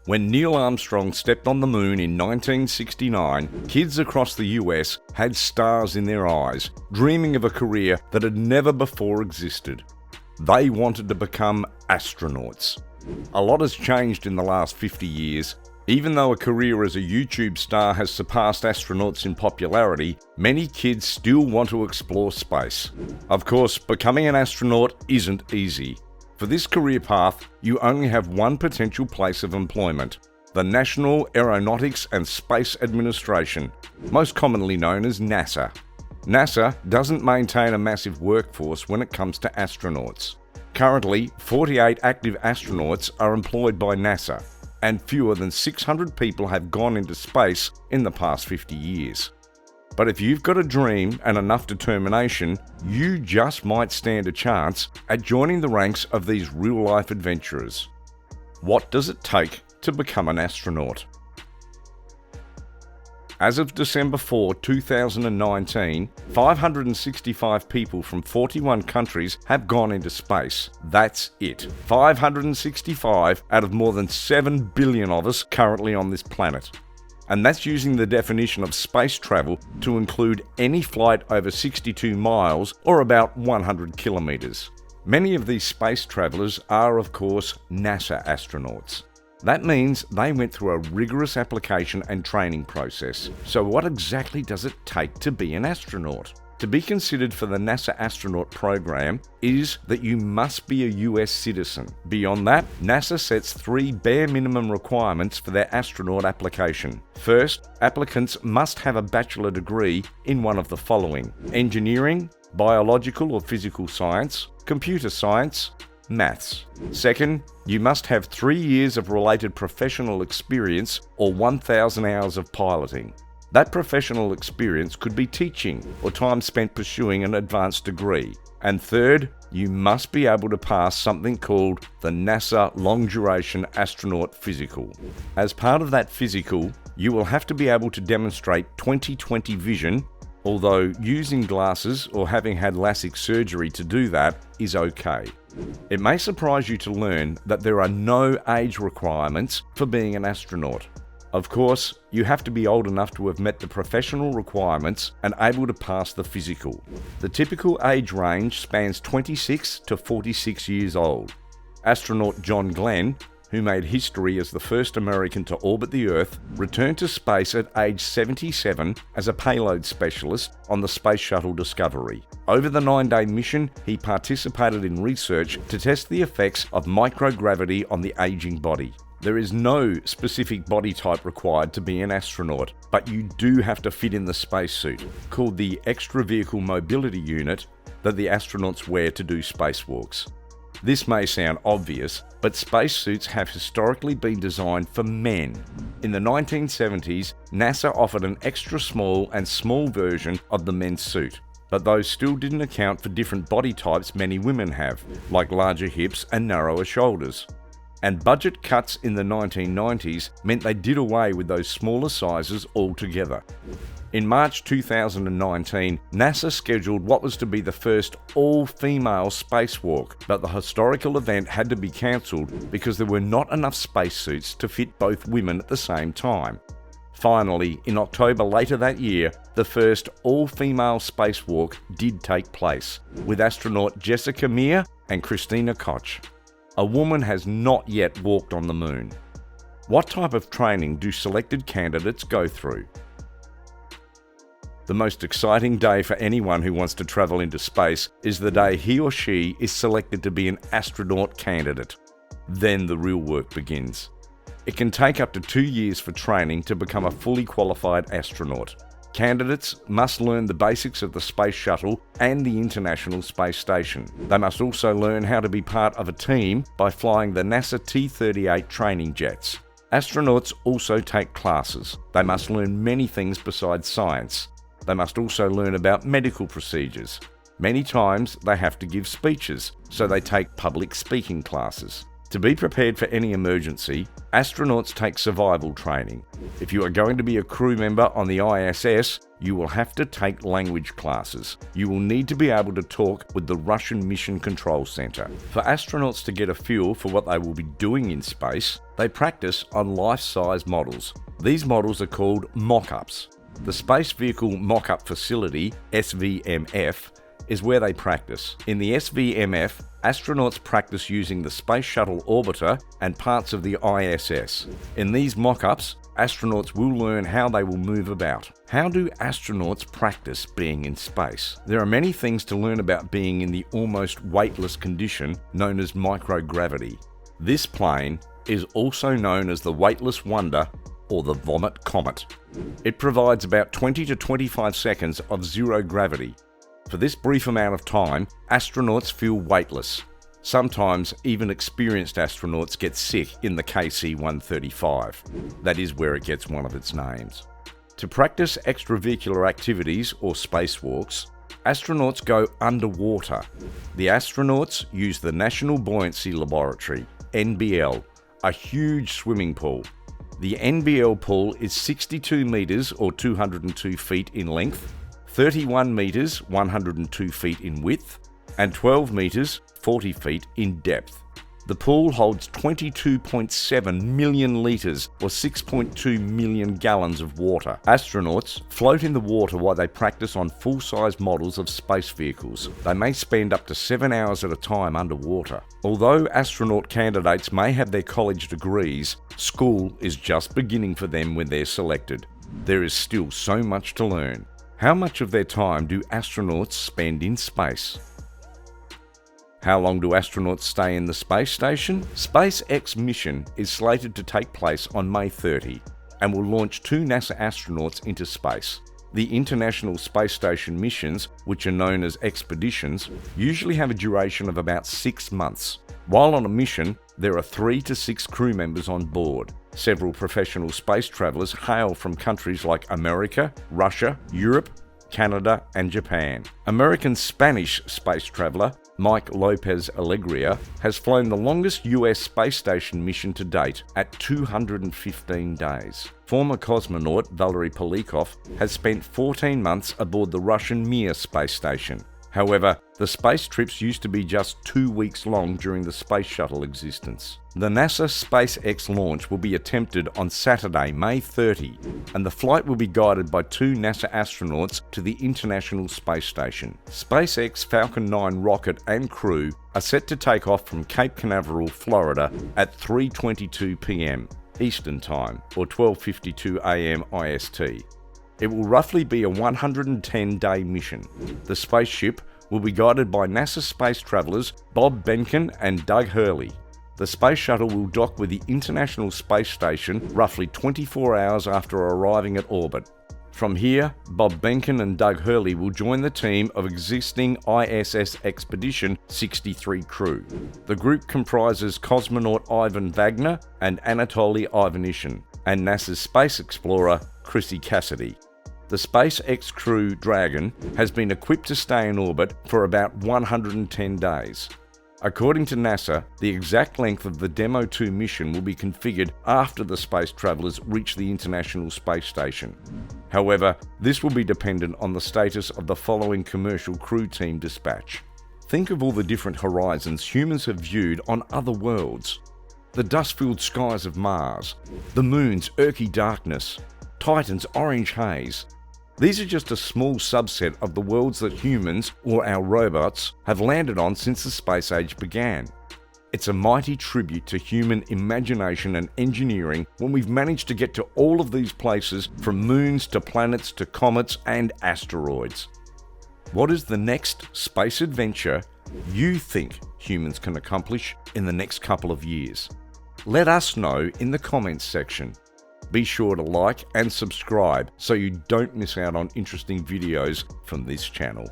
When Neil Armstrong stepped on the moon in 1969, kids across the US had stars in their eyes, dreaming of a career that had never before existed. They wanted to become astronauts. A lot has changed in the last 50 years. Even though a career as a YouTube star has surpassed astronauts in popularity, many kids still want to explore space. Of course, becoming an astronaut isn't easy. For this career path, you only have one potential place of employment: the National Aeronautics and Space Administration, most commonly known as NASA. NASA doesn't maintain a massive workforce when it comes to astronauts. Currently, 48 active astronauts are employed by NASA, and fewer than 600 people have gone into space in the past 50 years. But if you've got a dream and enough determination, you just might stand a chance at joining the ranks of these real-life adventurers. What does it take to become an astronaut? As of December 4, 2019, 565 people from 41 countries have gone into space. That's it. 565 out of more than 7 billion of us currently on this planet. And that's using the definition of space travel to include any flight over 62 miles or about 100 kilometers. Many of these space travelers are, of course, NASA astronauts. That means they went through a rigorous application and training process. So what exactly does it take to be an astronaut? To be considered for the NASA astronaut program is that you must be a US citizen. Beyond that, NASA sets 3 bare minimum requirements for their astronaut application. First, applicants must have a bachelor degree in one of the following: engineering, biological or physical science, computer science, maths. Second, you must have 3 years of related professional experience or 1,000 hours of piloting. That professional experience could be teaching or time spent pursuing an advanced degree. And third, you must be able to pass something called the NASA Long Duration Astronaut Physical. As part of that physical, you will have to be able to demonstrate 20/20 vision, although using glasses or having had LASIK surgery to do that is okay. It may surprise you to learn that there are no age requirements for being an astronaut. Of course, you have to be old enough to have met the professional requirements and able to pass the physical. The typical age range spans 26 to 46 years old. Astronaut John Glenn, who made history as the first American to orbit the Earth, returned to space at age 77 as a payload specialist on the Space Shuttle Discovery. Over the 9-day mission, he participated in research to test the effects of microgravity on the aging body. There is no specific body type required to be an astronaut, but you do have to fit in the spacesuit, called the Extra Vehicle Mobility Unit, that the astronauts wear to do spacewalks. This may sound obvious, but spacesuits have historically been designed for men. In the 1970s, NASA offered an extra small and small version of the men's suit, but those still didn't account for different body types many women have, like larger hips and narrower shoulders. And budget cuts in the 1990s meant they did away with those smaller sizes altogether. In March 2019, NASA scheduled what was to be the first all-female spacewalk, but the historical event had to be cancelled because there were not enough spacesuits to fit both women at the same time. Finally, in October later that year, the first all-female spacewalk did take place, with astronaut Jessica Meir and Christina Koch. A woman has not yet walked on the moon. What type of training do selected candidates go through? The most exciting day for anyone who wants to travel into space is the day he or she is selected to be an astronaut candidate. Then the real work begins. It can take up to 2 years for training to become a fully qualified astronaut. Candidates must learn the basics of the Space Shuttle and the International Space Station. They must also learn how to be part of a team by flying the NASA T-38 training jets. Astronauts also take classes. They must learn many things besides science. They must also learn about medical procedures. Many times they have to give speeches, so they take public speaking classes. To be prepared for any emergency, astronauts take survival training. If you are going to be a crew member on the ISS, you will have to take language classes. You will need to be able to talk with the Russian Mission Control Center. For astronauts to get a feel for what they will be doing in space, they practice on life-size models. These models are called mock-ups. The Space Vehicle Mock-up Facility, SVMF, is where they practice. In the SVMF, astronauts practice using the Space Shuttle orbiter and parts of the ISS. In these mock-ups, astronauts will learn how they will move about. How do astronauts practice being in space? There are many things to learn about being in the almost weightless condition known as microgravity. This plane is also known as the weightless wonder or the vomit comet. It provides about 20 to 25 seconds of zero gravity. For this brief amount of time, astronauts feel weightless. Sometimes even experienced astronauts get sick in the KC-135. That is where it gets one of its names. To practice extravehicular activities or spacewalks, astronauts go underwater. The astronauts use the National Buoyancy Laboratory, NBL, a huge swimming pool. The NBL pool is 62 metres or 202 feet in length, 31 metres 102 feet in width, and 12 metres 40 feet in depth. The pool holds 22.7 million litres or 6.2 million gallons of water. Astronauts float in the water while they practice on full-size models of space vehicles. They may spend up to 7 hours at a time underwater. Although astronaut candidates may have their college degrees, school is just beginning for them when they're selected. There is still so much to learn. How much of their time do astronauts spend in space? How long do astronauts stay in the space station? SpaceX mission is slated to take place on May 30 and will launch 2 NASA astronauts into space. The International Space Station missions, which are known as expeditions, usually have a duration of about 6 months. While on a mission, there are 3 to 6 crew members on board. Several professional space travellers hail from countries like America, Russia, Europe, Canada and Japan. American Spanish space traveller Mike Lopez Alegria has flown the longest US space station mission to date at 215 days. Former cosmonaut Valery Polikov has spent 14 months aboard the Russian Mir space station. However, the space trips used to be just 2 weeks long during the space shuttle existence. The NASA SpaceX launch will be attempted on Saturday, May 30, and the flight will be guided by 2 NASA astronauts to the International Space Station. SpaceX Falcon 9 rocket and crew are set to take off from Cape Canaveral, Florida at 3:22 p.m. Eastern Time or 12:52 a.m. IST. It will roughly be a 110-day mission. The spaceship will be guided by NASA space travellers Bob Behnken and Doug Hurley. The space shuttle will dock with the International Space Station roughly 24 hours after arriving at orbit. From here, Bob Behnken and Doug Hurley will join the team of existing ISS Expedition 63 crew. The group comprises cosmonaut Ivan Wagner and Anatoly Ivanishin, and NASA's space explorer Chrissy Cassidy. The SpaceX Crew Dragon has been equipped to stay in orbit for about 110 days. According to NASA, the exact length of the Demo 2 mission will be configured after the space travellers reach the International Space Station. However, this will be dependent on the status of the following commercial crew team dispatch. Think of all the different horizons humans have viewed on other worlds. The dust-filled skies of Mars, the Moon's murky darkness, Titan's orange haze. These are just a small subset of the worlds that humans, or our robots, have landed on since the space age began. It's a mighty tribute to human imagination and engineering when we've managed to get to all of these places, from moons to planets to comets and asteroids. What is the next space adventure you think humans can accomplish in the next couple of years? Let us know in the comments section. Be sure to like and subscribe so you don't miss out on interesting videos from this channel.